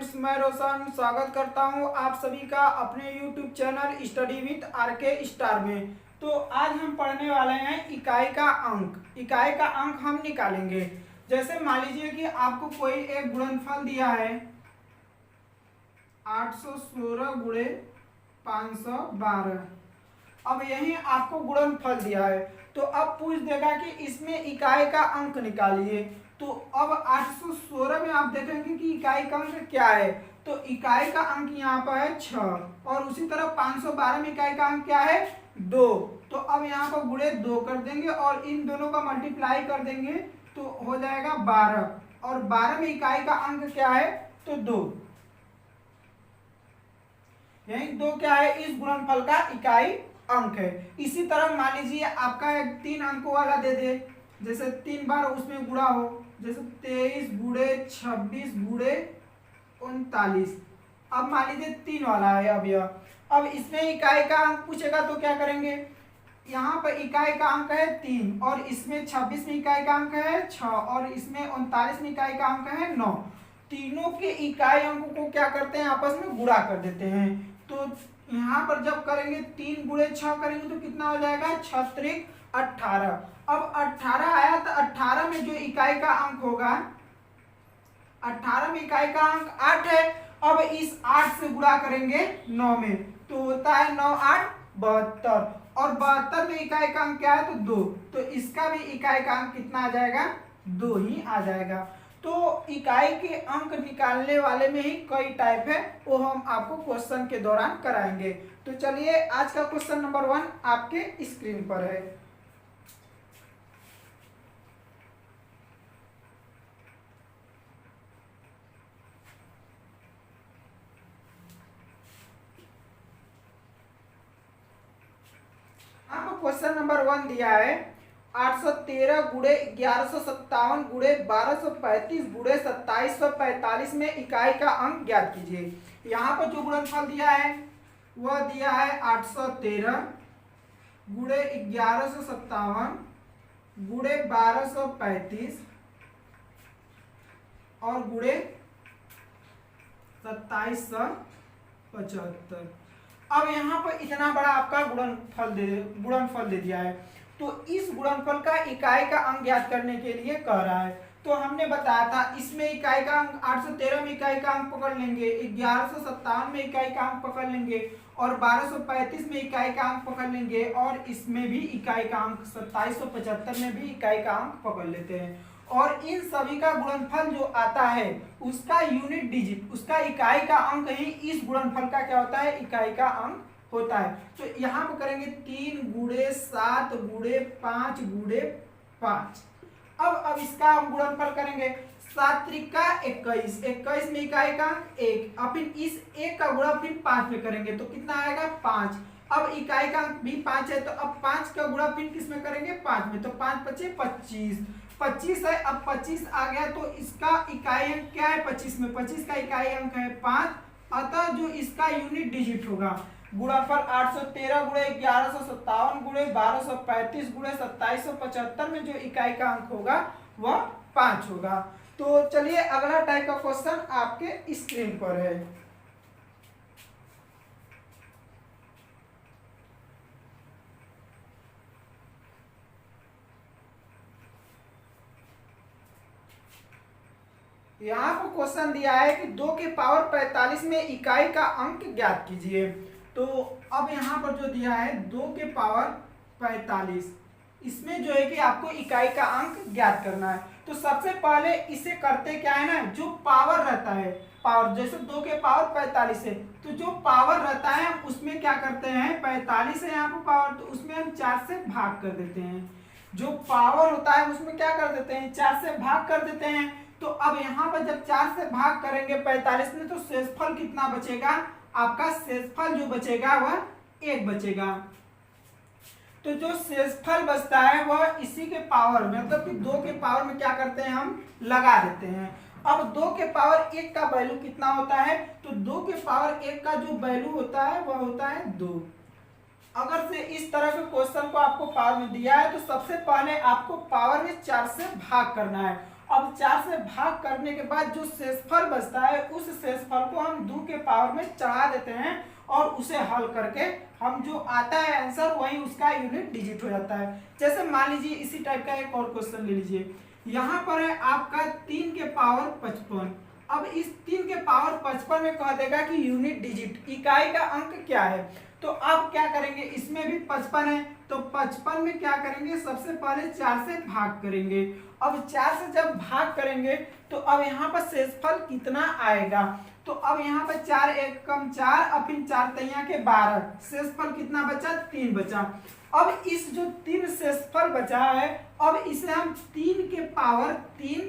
Friends, मैं रोशन स्वागत करता हूं आप सभी का अपने YouTube channel study with RK star में। तो आज हम पढ़ने वाले हैं इकाई का अंक। इकाई का अंक हम निकालेंगे। जैसे मान लीजिए कि आपको कोई एक गुणनफल दिया है 816 गुणे 512। अब यही आपको गुणनफल दिया है तो अब पूछ देगा कि इसमें इकाई का अंक निकालिए। तो अब 816 में आप देखेंगे कि इकाई का अंक क्या है। तो इकाई का अंक यहाँ पर है 6 और उसी तरह 512 में इकाई का अंक क्या है 2। तो अब यहाँ पर गुणे 2 कर देंगे और इन दोनों का मल्टीप्लाई कर देंगे तो हो जाएगा 12 और 12 में इकाई का अंक क्या है तो 2। यही 2 क्या है इस गुणनफल का इकाई अंक है। इसी तरह मान लीजिए आपका एक 3 अंकों वाला दे दे, जैसे 3 बार उसमें गुणा हो, जैसे 23 गुणे 26 गुणे 39। अब मान लीजिए 3 वाला है। अब इसमें इकाई का अंक पूछेगा तो क्या करेंगे, यहाँ पर इकाई का अंक है 3 और इसमें 26 में इकाई का अंक है 6 और इसमें 39 में इकाई का अंक है 9। तीनों के इकाई अंकों को क्या करते हैं आपस में गुणा कर देते हैं। तो यहाँ पर जब करेंगे 3 गुणे 6 करेंगे तो कितना हो जाएगा 6 त्रिक 18। अब 18 आया तो 18 में जो इकाई का अंक होगा 18 में इकाई का अंक 8 है। अब इस 8 से गुणा करेंगे 9 में तो होता है 9 8 72 और 72 में इकाई का अंक क्या है तो 2। तो इसका भी इकाई का अंक कितना आ जाएगा 2 ही आ जाएगा। तो इकाई के अंक निकालने वाले में ही कई टाइप है, वो हम आपको क्वेश्चन के दौरान कराएंगे। तो चलिए आज का क्वेश्चन नंबर 1 आपके स्क्रीन पर है। आपको क्वेश्चन नंबर 1 दिया है 813 गुणे 1157 गुणे 1235 गुणे 2745 में इकाई का अंक ज्ञात कीजिए। यहाँ पर जो गुणनफल दिया है वह दिया है 813 गुणे 1157 गुणे 1235 और गुणे 2775। अब यहाँ पर इतना बड़ा आपका गुणनफल दे दिया है तो इस गुणनफल का इकाई का अंक ज्ञात करने के लिए कह रहा है। तो हमने बताया था इसमें इकाई का अंक 813 में इकाई का अंक पकड़ लेंगे, 1157 में इकाई का अंक पकड़ लेंगे और 1235 में इकाई का अंक पकड़ लेंगे और इसमें भी इकाई का अंक 2775 में भी इकाई का अंक पकड़ लेते हैं। और इन सभी का गुणनफल जो आता है उसका यूनिट डिजिट, उसका इकाई का अंक ही इस गुणनफल का क्या होता है इकाई का अंक होता है। तो यहाँ पर करेंगे 3 गुणे 7 गुणे 5 गुणे 5। अब इसका हम गुणनफल करेंगे 7 त्रिका 21, 21 में इकाई का अंक 1। अब फिर इस 1 का गुणा फिर 5 में करेंगे तो कितना आएगा 5। अब इकाई का अंक भी 5 है तो अब 5 का गुणा फिर किस में करेंगे 5 में, तो 5 5 25 25 है। अब 25 आ गया तो इसका इकाई अंक क्या है 25 में, 25 का इकाई अंक है 5। अतः जो इसका यूनिट डिजिट होगा गुणनफल 813 गुणे 1157 गुणे 1235 गुणे 2775 में जो इकाई का अंक होगा वह 5 होगा। तो चलिए अगला टाइप का क्वेश्चन आपके स्क्रीन पर है। यहाँ पर क्वेश्चन दिया है कि 2 के पावर 45 में इकाई का अंक ज्ञात कीजिए। तो अब यहाँ पर जो दिया है 2 के पावर 45, इसमें जो है कि आपको इकाई का अंक ज्ञात करना है। तो सबसे पहले इसे करते क्या है ना, जो पावर रहता है, पावर जैसे 2 के पावर 45 है तो जो पावर रहता है हम उसमें क्या करते हैं 45 है यहाँ पर पावर तो उसमें हम 4 से भाग कर देते हैं। जो पावर होता है उसमें क्या कर देते हैं 4 से भाग कर देते हैं। तो अब यहाँ पर जब 4 से भाग करेंगे 45 में तो शेषफल कितना बचेगा, आपका शेषफल जो बचेगा वह 1 बचेगा। तो जो शेषफल बचता है वह इसी के पावर में, मतलब कि 2 के पावर में क्या करते हैं हम लगा देते हैं। अब 2 के पावर 1 का वैल्यू कितना होता है, तो 2 के पावर 1 का जो वैल्यू होता है वह होता है 2। अगर से इस तरह के क्वेश्चन को आपको पावर में दिया है तो सबसे पहले आपको पावर में 4 से भाग करना है अब 4 से भाग करने के बाद जो शेषफल बचता है उस शेषफल को हम 2 के पावर में चढ़ा देते हैं और उसे हल करके हम जो आता है आंसर वही उसका यूनिट डिजिट हो जाता है। जैसे मान लीजिए इसी टाइप का एक और क्वेश्चन ले लीजिए। यहाँ पर है आपका 3 के पावर 55। अब इस 3 के पावर 55 में कह देगा कि यूनिट डिजिट इकाई का अंक क्या है। तो अब क्या करेंगे, इसमें भी 55 है तो 55 में क्या करेंगे, सबसे पहले 4 से भाग करेंगे। अब 4 से जब भाग करेंगे तो अब यहाँ पर शेषफल कितना आएगा, तो अब यहाँ पर 4 एक कम 4 और फिर 4 तैया के 12, शेषफल कितना बचा, 3 बचा। अब इस जो 3 शेषफल बचा है अब इसे हम 3 के पावर 3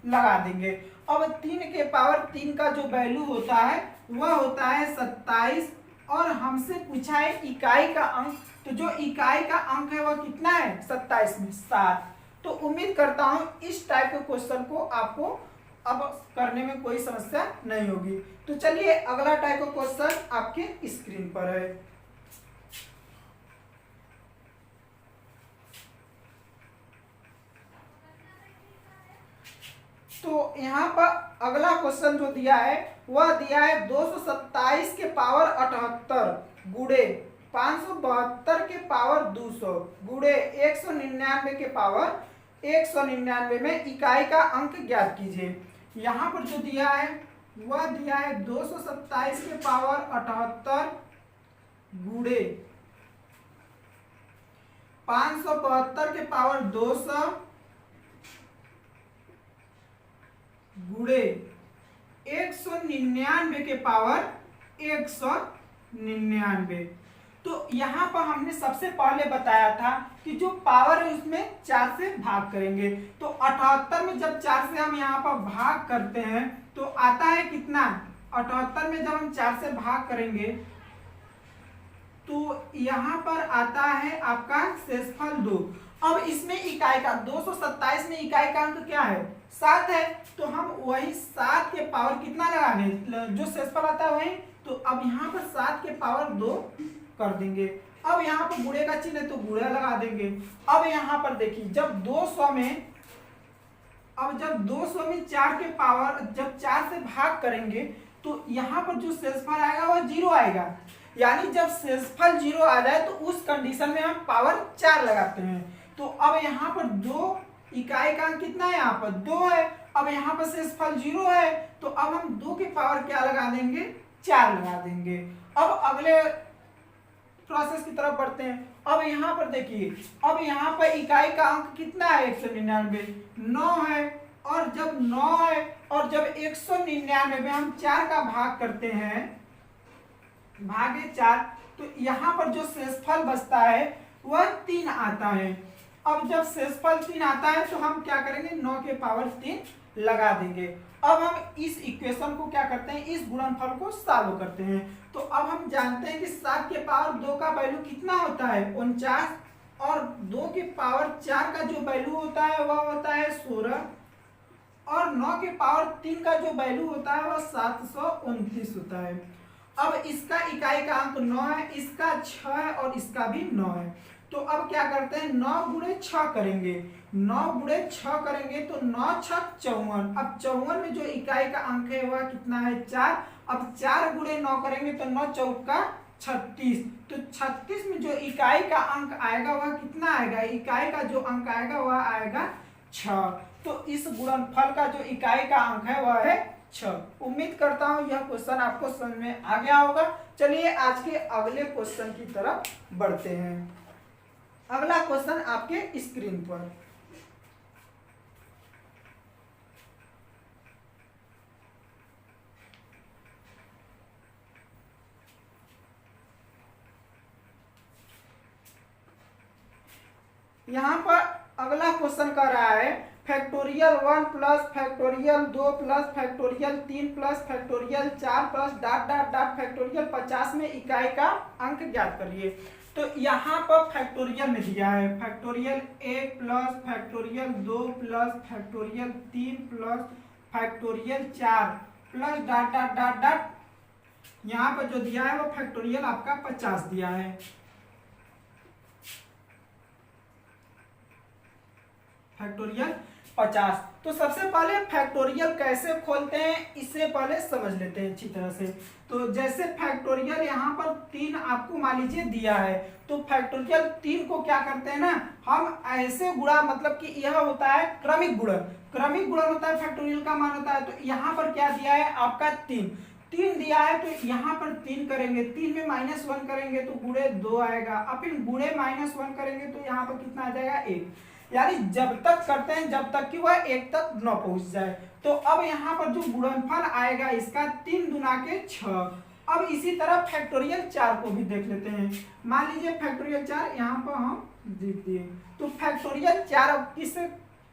लगा देंगे। अब 3 के पावर 3 का जो वैल्यू होता है वह होता है 27 और हमसे पूछा है इकाई का अंक, तो जो इकाई का अंक है वह कितना है 27 में 7। तो उम्मीद करता हूं इस टाइप के क्वेश्चन को आपको अब करने में कोई समस्या नहीं होगी। तो चलिए अगला टाइप का क्वेश्चन आपके स्क्रीन पर है। तो यहाँ पर अगला क्वेश्चन जो दिया है वह दिया है 227 के पावर 78 गुड़े 572 के पावर 200 गुड़े 199 के पावर 199 में इकाई का अंक ज्ञात कीजिए। यहाँ पर जो दिया है वह दिया है 227 के पावर 78 गुड़े 572 के पावर 200 गुड़े 199 के पावर 199। तो यहाँ पर हमने सबसे पहले बताया था कि जो पावर है उसमें 4 से भाग करेंगे। तो 78 में जब 4 से हम यहाँ पर भाग करते हैं तो आता है कितना, 78 में जब हम 4 से भाग करेंगे तो यहाँ पर आता है आपका शेषफल 2। अब इसमें इकाई का 227 में इकाई का अंक क्या है 7 है, तो हम वही 7 के पावर कितना लगाएंगे, जो शेषफल आता है वही। तो अब यहाँ पर 7 के पावर 2 कर देंगे। अब यहाँ पर गुणे का चिन्ह है तो गुणा लगा देंगे। अब यहाँ पर देखिए जब 200 में 4 के पावर जब 4 से भाग करेंगे तो यहाँ पर जो शेषफल आएगा वह 0 आएगा। यानी जब शेषफल 0 आ जाए तो उस कंडीशन में हम पावर 4 लगाते हैं। तो अब यहाँ पर 2 इकाई का अंक कितना है, यहाँ पर 2 है। अब यहाँ पर शेषफल 0 है तो अब हम 2 के पावर क्या लगा देंगे, 4 लगा देंगे। अब अगले प्रोसेस की तरफ बढ़ते हैं। अब यहाँ पर देखिए, अब यहाँ पर इकाई का अंक कितना है 199 9 है, और जब 9 है और जब 199 में हम 4 का भाग करते हैं भागे 4 तो यहाँ पर जो शेषफल बचता है वह 3 आता है। अब जब शेषफल 3 आता है तो हम क्या करेंगे 9 के पावर 3 लगा देंगे। अब हम इस इक्वेशन को क्या करते हैं, इस गुणनफल को सॉल्व करते हैं। तो अब हम जानते हैं कि 7 के पावर 2 का वैल्यू कितना होता है 49 और 2 के पावर 4 का जो वैल्यू होता है वह होता है 16 और 9 के पावर 3 का जो वैल्यू होता है वह 729 होता है। अब इसका इकाई का अंक 9 है, इसका 6 है और इसका भी 9 है। तो अब क्या करते हैं 9 गुणे 6 करेंगे, 9 गुणे 6 करेंगे तो 9 6 54। अब 54 में जो इकाई का अंक है वह कितना है 4। अब 4 गुणे 9 करेंगे तो 9 चौका 36। तो 36 में जो इकाई का अंक आएगा वह कितना आएगा, इकाई का जो अंक आएगा वह आएगा 6। तो इस गुणनफल का जो इकाई का अंक है वह है 6। उम्मीद करता हूं यह क्वेश्चन आपको समझ में आ गया होगा। चलिए आज के अगले क्वेश्चन की तरफ बढ़ते हैं। अगला क्वेश्चन आपके स्क्रीन पर। यहाँ पर अगला क्वेश्चन कर रहा है factorial 1 plus factorial 2 plus factorial 3 plus factorial 4 plus dot dot dot factorial 50 में इकाई का अंक ज्ञात करिए। तो यहाँ पर फैक्टोरियल में दिया है factorial 1 plus factorial 2 plus factorial 3 plus factorial 4 plus dot dot dot dot यहाँ पर जो दिया है वो फैक्टोरियल आपका 50 दिया है। फैक्टोरियल 50। तो सबसे पहले फैक्टोरियल कैसे खोलते हैं इससे पहले समझ लेते हैं अच्छी तरह से। तो जैसे फैक्टोरियल यहाँ पर 3 आपको मान लीजिए दिया है, तो फैक्टोरियल 3 को क्या करते हैं ना, हम ऐसे गुणा, मतलब कि यह होता है क्रमिक गुणन। क्रमिक गुणन होता है, फैक्टोरियल का मान होता है। तो यहाँ पर क्या दिया है आपका 3 दिया है, तो यहाँ पर 3 करेंगे, 3 में -1 करेंगे तो गुणे 2 आएगा, अब फिर गुणे -1 करेंगे तो यहाँ पर कितना आ जाएगा 1। यानी जब तक करते हैं जब तक कि वह 1 तक न पहुंच जाए। तो अब यहाँ पर जो गुणनफल आएगा इसका 3 दूना के 6। अब इसी तरह फैक्टोरियल 4 को भी देख लेते हैं। मान लीजिए फैक्टोरियल 4 यहाँ पर हम लिख दिए। तो फैक्टोरियल 4 अब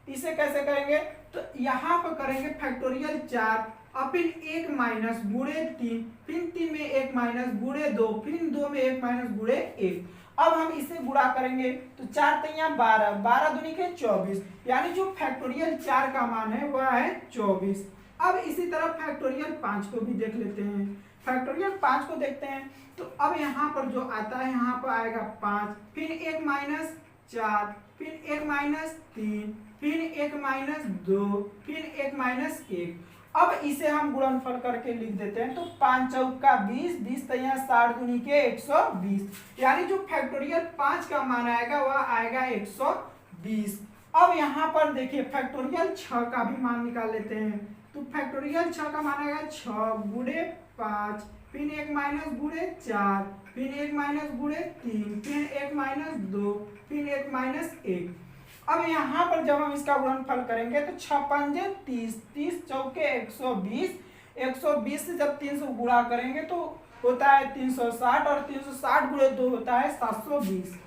इसे कैसे करेंगे, तो यहाँ पर करेंगे फैक्टोरियल 4, अब फिर 1 माइनस गुणे 3, फिर 3 में 1 माइनस गुणे 2, फिर 2 में 1 माइनस गुणे 1। अब हम इसे गुणा करेंगे तो 4 तिया 12, 12 दूनी के 24, यानी जो फैक्टोरियल 4 का मान है वह है 24। अब इसी तरह फैक्टोरियल 5 को भी देख लेते हैं। फैक्टोरियल 5 को देखते हैं तो अब यहाँ पर जो आता है यहाँ पर आएगा 5, फिर 1 माइनस 4, फिर 1 माइनस 3, फिर 1 माइनस 2, फिर 1 माइनस 1। अब इसे हम गुणनफल करके लिख देते हैं। तो 5 चौका 20, 20 तिया 60 दूनी के 120, यानी जो फैक्टोरियल 5 का मान आएगा वह आएगा 120। अब यहाँ पर देखिए फैक्टोरियल 6 का भी मान निकाल लेते हैं। तो फैक्टोरियल 6 का मान आएगा 6 गुणे 5, फिर 1 माइनस गुणे 4, फिर 1 माइनस गुणे 3, फिर 1 माइनस 2, फिर 1 माइनस 1। अब यहाँ पर जब हम इसका गुणनफल करेंगे तो 6 पंजे 30, 30 चौके 120, 120 से जब 300 गुणा करेंगे तो होता है 360, और 360 गुणे 2 होता है 720।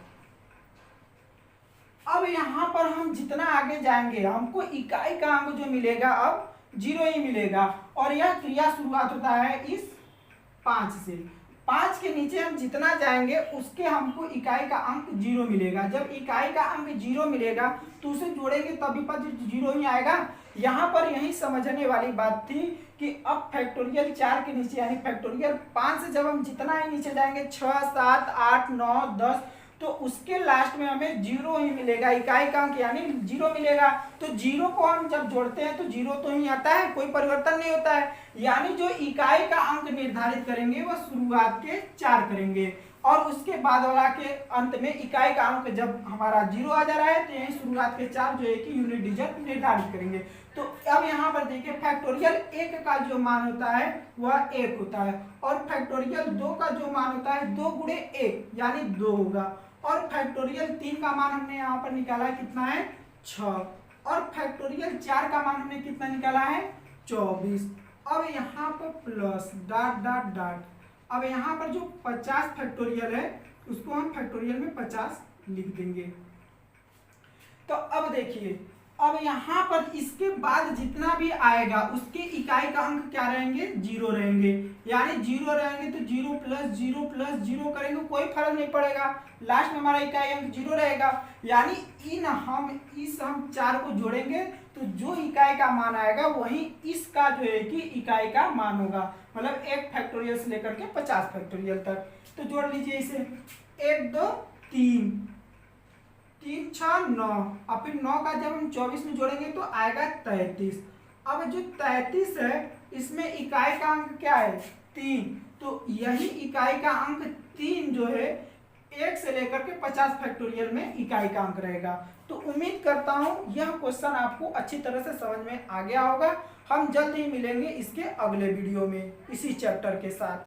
अब यहाँ पर हम जितना आगे जाएंगे हमको इकाई का अंक जो मिलेगा अब 0 ही मिलेगा, और यह क्रिया शुरुआत होता है इस 5 से। 5 के नीचे हम जितना जाएंगे उसके हमको इकाई का अंक 0 मिलेगा। जब इकाई का अंक 0 मिलेगा तो उसे जोड़ेंगे तभी पर 0 ही आएगा। यहाँ पर यही समझने वाली बात थी कि अब फैक्टोरियल 4 के नीचे यानी फैक्टोरियल 5 से जब हम जितना ही नीचे जाएंगे 6, 7, 8, 9, 10, तो उसके लास्ट में हमें 0 ही मिलेगा, इकाई का अंक यानी 0 मिलेगा। तो 0 को हम जब जोड़ते हैं तो 0 तो ही आता है, कोई परिवर्तन नहीं होता है। यानी जो इकाई का अंक निर्धारित करेंगे वह शुरुआत के 4 करेंगे, और उसके बाद वाला के अंत में इकाई का अंक जब हमारा 0 आ जा रहा है तो यही शुरुआत के 4 जो है कि यूनिट डिजिट निर्धारित करेंगे। तो अब यहाँ पर देखिए फैक्टोरियल 1 का जो मान होता है वह 1 होता है, और फैक्टोरियल 2 का जो मान होता है 2 गुणे 1 यानी 2 होगा, और फैक्टोरियल 3 का मान हमने यहाँ पर निकाला है कितना है 6, और फैक्टोरियल 4 का मान हमने कितना निकाला है 24। अब यहाँ पर प्लस डॉट डॉट डॉट, अब यहाँ पर जो 50 फैक्टोरियल है उसको हम फैक्टोरियल में 50 लिख देंगे। तो अब देखिए अब यहाँ पर इसके बाद जितना भी आएगा उसके इकाई का अंक क्या रहेंगे 0 रहेंगे, यानी 0 रहेंगे तो 0 प्लस 0 प्लस 0 करेंगे कोई फर्क नहीं पड़ेगा, लास्ट में हमारा इकाई अंक 0 रहेगा। यानी हम 4 को जोड़ेंगे तो जो इकाई का मान आएगा वही इसका जो है कि इकाई का मान होगा, मतलब 1 फैक्टोरियल से लेकर के 50 फैक्टोरियल तक। तो जोड़ लीजिए इसे, 1 2 3, 3 6 9, और फिर 9 का जब हम 24 में जोड़ेंगे तो आएगा 33। अब जो 33 है इसमें इकाई का अंक क्या है 3, तो यही इकाई का अंक 3 जो है 1 से लेकर के 50 फैक्टोरियल में इकाई का अंक रहेगा। तो उम्मीद करता हूं यह क्वेश्चन आपको अच्छी तरह से समझ में आ गया होगा। हम जल्द ही मिलेंगे इसके अगले वीडियो में इसी चैप्टर के साथ।